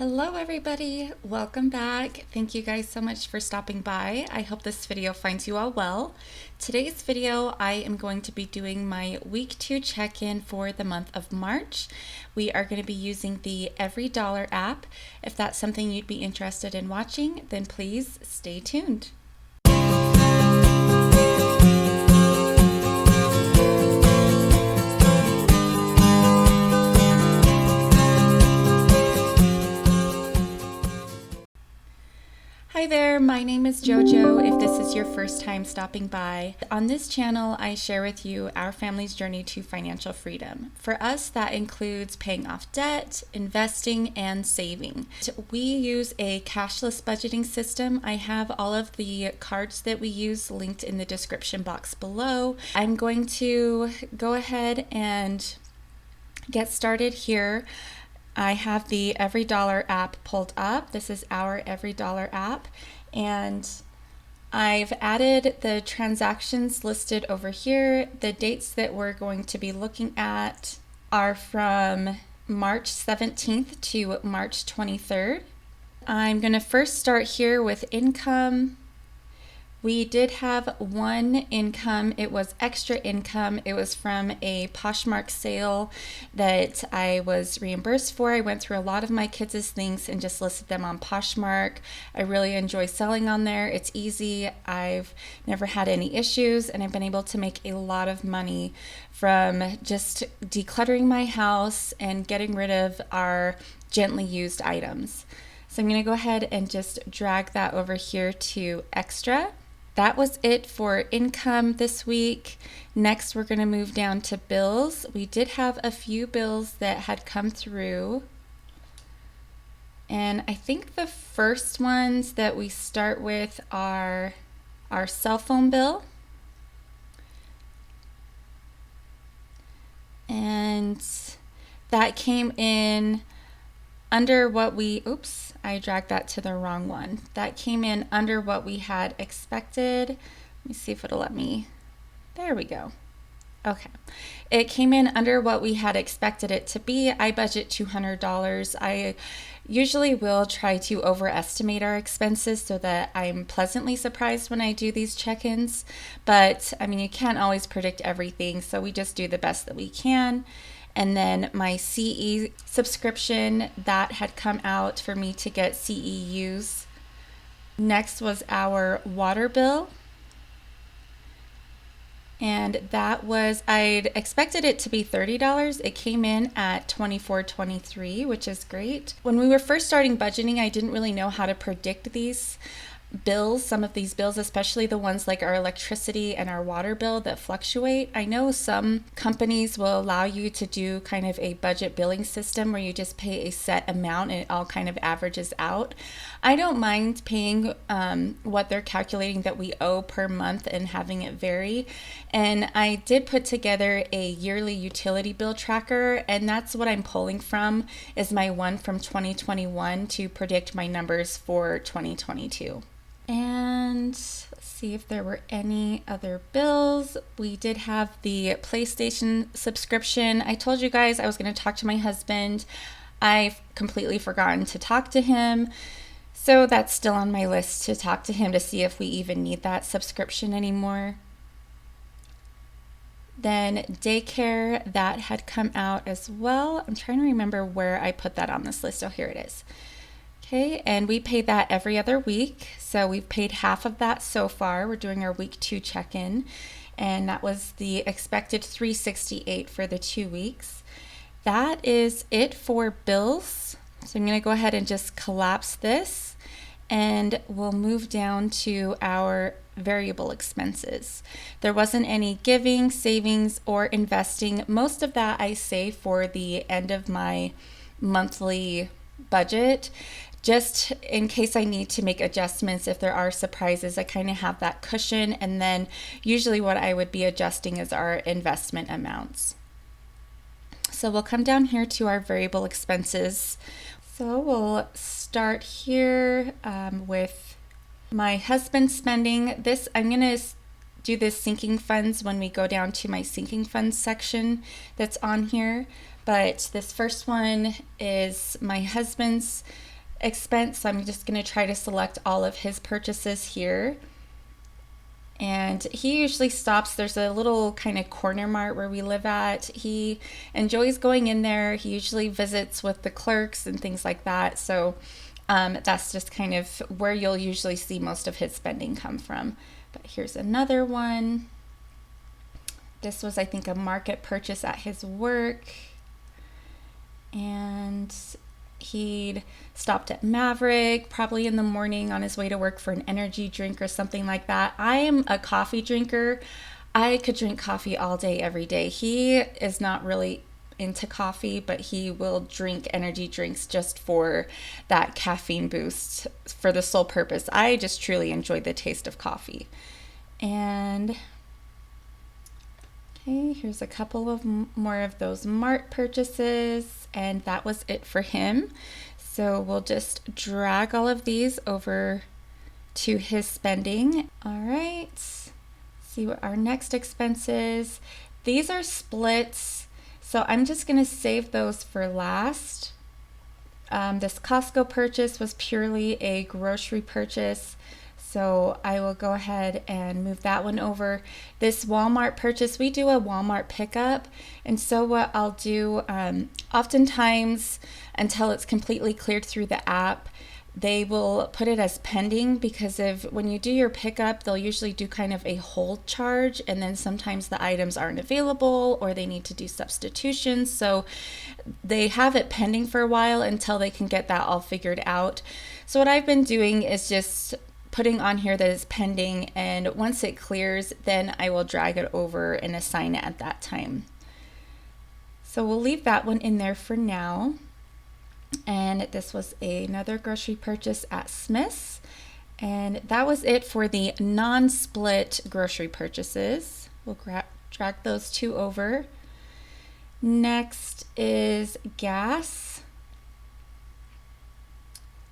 Hello everybody, welcome back. Thank you guys so much for stopping by. I hope this video finds you all well. Today's video I am going to be doing my week 2 check-in for the month of March. We are going to be using the EveryDollar app. If that's something you'd be interested in watching, then please stay tuned. Hi there, my name is JoJo if this is your first time stopping by. On this channel, I share with you our family's journey to financial freedom. For us, that includes paying off debt, investing, and saving. We use a cashless budgeting system. I have all of the cards that we use linked in the description box below. I'm going to go ahead and get started here. I have the EveryDollar app pulled up. This is our EveryDollar app, and I've added the transactions listed over here. The dates that we're going to be looking at are from March 17th to March 23rd. I'm going to first start here with income. We did have one income. It was extra income. It was from a Poshmark sale that I was reimbursed for. I went through a lot of my kids' things and just listed them on Poshmark. I really enjoy selling on there. It's easy. I've never had any issues, and I've been able to make a lot of money from just decluttering my house and getting rid of our gently used items. So I'm going to go ahead and just drag that over here to extra. That was it for income this week. Next, we're going to move down to bills. We did have a few bills that had come through. And I think the first ones that we start with are our cell phone bill. And that came in under what I dragged that to the wrong one. That came in under what we had expected. Let me see if it'll let me. There we go. Okay. It came in under what we had expected it to be. I budget $200. I usually will try to overestimate our expenses so that I'm pleasantly surprised when I do these check-ins. But I mean, you can't always predict everything, so we just do the best that we can. And then my CE subscription, that had come out for me to get CEUs. Next was our water bill. And that was, I'd expected it to be $30. It came in at $24.23, which is great. When we were first starting budgeting, I didn't really know how to predict these bills, some of these bills, especially the ones like our electricity and our water bill that fluctuate. I know some companies will allow you to do kind of a budget billing system where you just pay a set amount and it all kind of averages out. I don't mind paying what they're calculating that we owe per month and having it vary. And I did put together a yearly utility bill tracker, and that's what I'm pulling from, is my one from 2021 to predict my numbers for 2022. And let's see if there were any other bills. We did have the PlayStation subscription. I told you guys I was going to talk to my husband. I've completely forgotten to talk to him. So that's still on my list to talk to him to see if we even need that subscription anymore. Then daycare, that had come out as well. I'm trying to remember where I put that on this list. Oh, here it is. Okay, and we pay that every other week. So we've paid half of that so far. We're doing our week 2 check-in, and that was the expected $368 for the 2 weeks. That is it for bills. So I'm going to go ahead and just collapse this, and we'll move down to our variable expenses. There wasn't any giving, savings, or investing. Most of that I save for the end of my monthly budget, just in case I need to make adjustments. If there are surprises, I kind of have that cushion. And then usually what I would be adjusting is our investment amounts. So we'll come down here to our variable expenses. So we'll start here with my husband's spending. This, I'm going to do this sinking funds when we go down to my sinking funds section that's on here. But this first one is my husband's expense, so I'm just going to try to select all of his purchases here. And he usually stops. There's a little kind of corner mart where we live at. He enjoys going in there. He usually visits with the clerks and things like that. So that's just kind of where you'll usually see most of his spending come from. But here's another one. This was, I think, a market purchase at his work. And he'd stopped at Maverick probably in the morning on his way to work for an energy drink or something like that. I am a coffee drinker. I could drink coffee all day, every day. He is not really into coffee, but he will drink energy drinks just for that caffeine boost for the sole purpose. I just truly enjoy the taste of coffee. And okay, here's a couple of more of those Mart purchases, and that was it for him. So we'll just drag all of these over to his spending. All right, see what our next expense is. These are splits, so I'm just gonna save those for last. This Costco purchase was purely a grocery purchase, so I will go ahead and move that one over. This Walmart purchase, we do a Walmart pickup. And so what I'll do, oftentimes until it's completely cleared through the app, they will put it as pending, because when you do your pickup, they'll usually do kind of a hold charge, and then sometimes the items aren't available or they need to do substitutions. So they have it pending for a while until they can get that all figured out. So what I've been doing is just putting on here that it's pending, and once it clears, then I will drag it over and assign it at that time. So we'll leave that one in there for now. And this was another grocery purchase at Smith's, and that was it for the non-split grocery purchases. We'll drag those two over. Next is gas.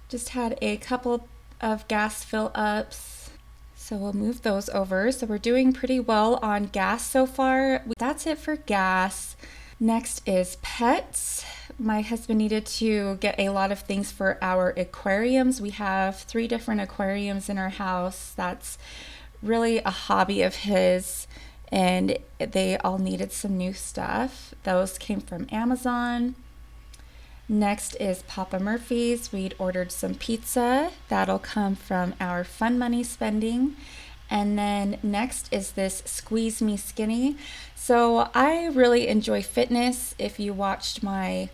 Just had a couple of gas fill ups, so we'll move those over. So we're doing pretty well on gas so far. That's it for gas. Next is pets. My husband needed to get a lot of things for our aquariums. We have 3 different aquariums in our house. That's really a hobby of his, and they all needed some new stuff. Those came from Amazon. Next is Papa Murphy's. We'd ordered some pizza. That'll come from our fun money spending. And then next is this Squeeze Me Skinny. So I really enjoy fitness. If you watched my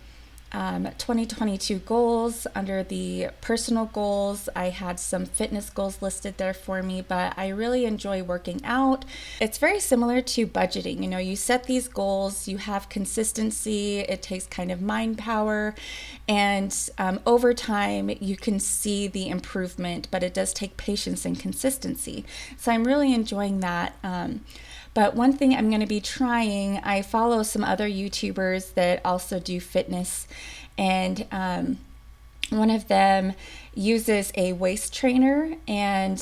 2022 goals, under the personal goals, I had some fitness goals listed there for me, but I really enjoy working out. It's very similar to budgeting. You know, you set these goals, you have consistency, it takes kind of mind power, and over time you can see the improvement, but it does take patience and consistency. So I'm really enjoying that. But one thing I'm going to be trying, I follow some other YouTubers that also do fitness, and one of them uses a waist trainer, and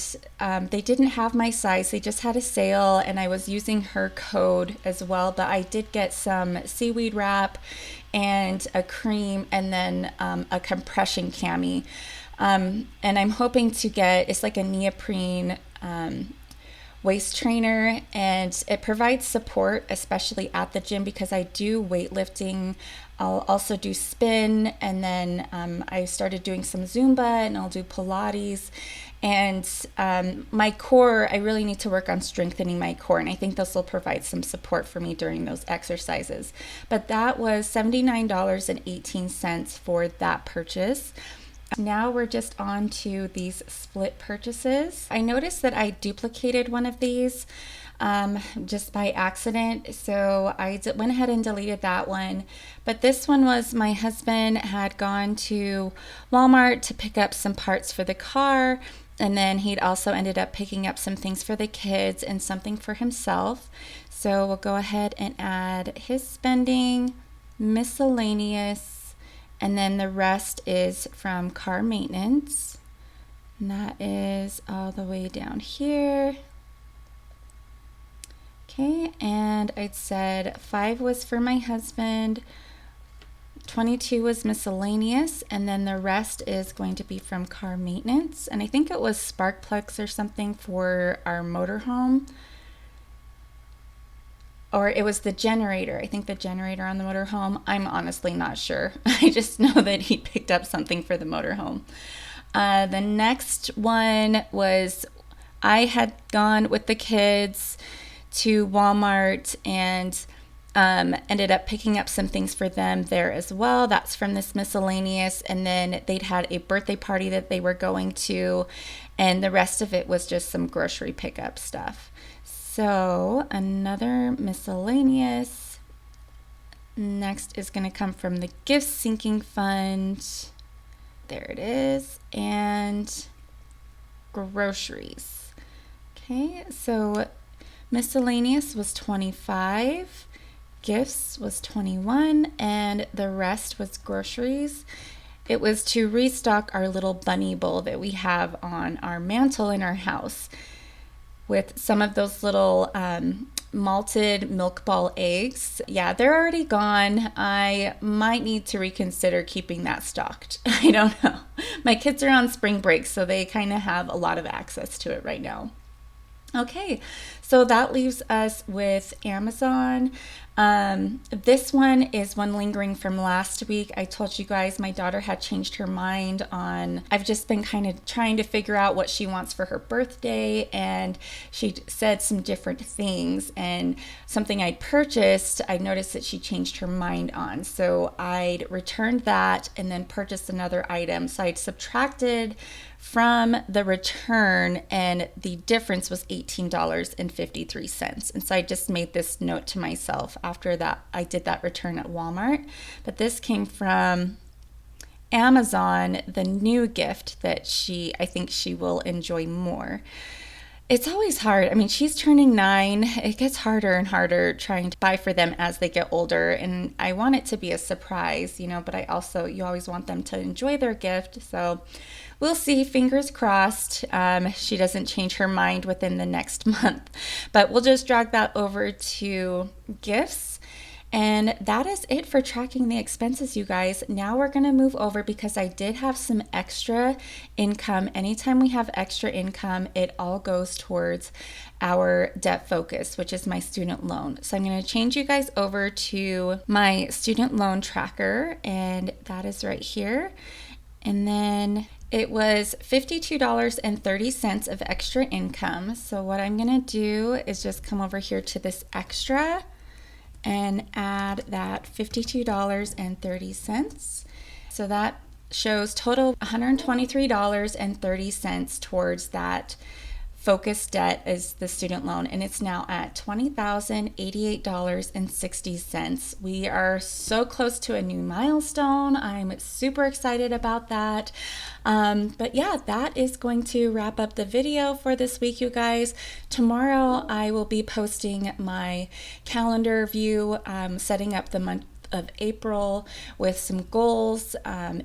they didn't have my size. They just had a sale, and I was using her code as well, but I did get some seaweed wrap and a cream, and then a compression cami. And I'm hoping to get, it's like a neoprene waist trainer, and it provides support, especially at the gym, because I do weightlifting. I'll also do spin, and then I started doing some Zumba, and I'll do Pilates. And my core, I really need to work on strengthening my core, and I think this will provide some support for me during those exercises. But that was $79.18 for that purchase. Now we're just on to these split purchases. I noticed that I duplicated one of these just by accident, so I went ahead and deleted that one. But this one was, my husband had gone to Walmart to pick up some parts for the car, and then he'd also ended up picking up some things for the kids and something for himself. So we'll go ahead and add his spending, miscellaneous, and then the rest is from car maintenance. And that is all the way down here. Okay, and I'd said 5 was for my husband, 22 was miscellaneous, and then the rest is going to be from car maintenance. And I think it was spark plugs or something for our motorhome. Or it was the generator. I think the generator on the motorhome. I'm honestly not sure. I just know that he picked up something for the motorhome. The next one was I had gone with the kids to Walmart and ended up picking up some things for them there as well. That's from this miscellaneous. And then they'd had a birthday party that they were going to, and the rest of it was just some grocery pickup stuff. So another miscellaneous. Next is going to come from the gift sinking fund. There it is. And groceries. Okay, so miscellaneous was 25. Gifts was 21, and the rest was groceries. It was to restock our little bunny bowl that we have on our mantle in our house with some of those little malted milk ball eggs. Yeah, they're already gone. I might need to reconsider keeping that stocked. I don't know. My kids are on spring break, so they kind of have a lot of access to it right now. Okay, so that leaves us with Amazon. This one is one lingering from last week. I told you guys my daughter had changed her mind on, I've just been kind of trying to figure out what she wants for her birthday, and she said some different things, and something I'd purchased, I noticed that she changed her mind on. So I'd returned that and then purchased another item. So I'd subtracted from the return, and the difference was $18.53. And so I just made this note to myself after that I did that return at Walmart. But this came from Amazon, the new gift that I think she will enjoy more. It's always hard. I mean, she's turning 9. It gets harder and harder trying to buy for them as they get older. And I want it to be a surprise, but you always want them to enjoy their gift. So we'll see, fingers crossed, she doesn't change her mind within the next month. But we'll just drag that over to gifts. And that is it for tracking the expenses, you guys. Now we're going to move over because I did have some extra income. Anytime we have extra income, it all goes towards our debt focus, which is my student loan. So I'm going to change you guys over to my student loan tracker, and that is right here. And then it was $52.30 of extra income. So what I'm going to do is just come over here to this extra and add that $52.30. So that shows total $123.30 towards that focus debt is the student loan, and it's now at $20,088.60. We are so close to a new milestone. I'm super excited about that. But yeah, that is going to wrap up the video for this week, you guys. Tomorrow I will be posting my calendar view, setting up the month of April with some goals,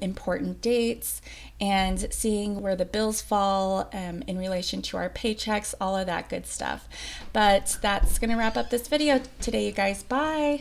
important dates, and seeing where the bills fall in relation to our paychecks, all of that good stuff. But that's going to wrap up this video today, you guys. Bye.